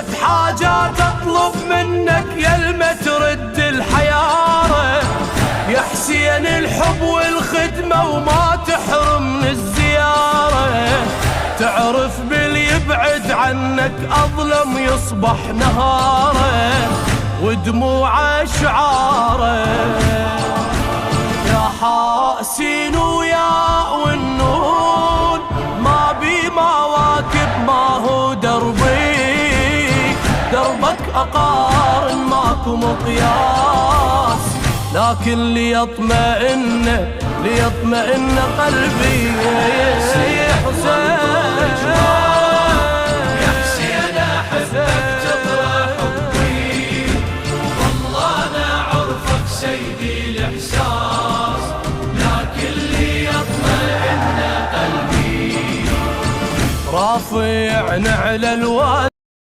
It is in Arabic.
صرت حاجات اطلب منك يلما ترد الحيارة، يا حسين الحب والخدمة وما تحرمني الزيارة، تعرف باللي يبعد عنك أظلم يصبح نهاره، ودموعه شعاره. يا حاسين ويا والنون ما بي مواكب ما هو دربي، دربك أقارن ماكو مقياس، لكن ليطمئن قلبي يا حسين. يا حسين أحبك تطرح حبي، والله أنا عرفك سيدي الإحساس، لكن ليطمئن قلبي. رافع على الوادي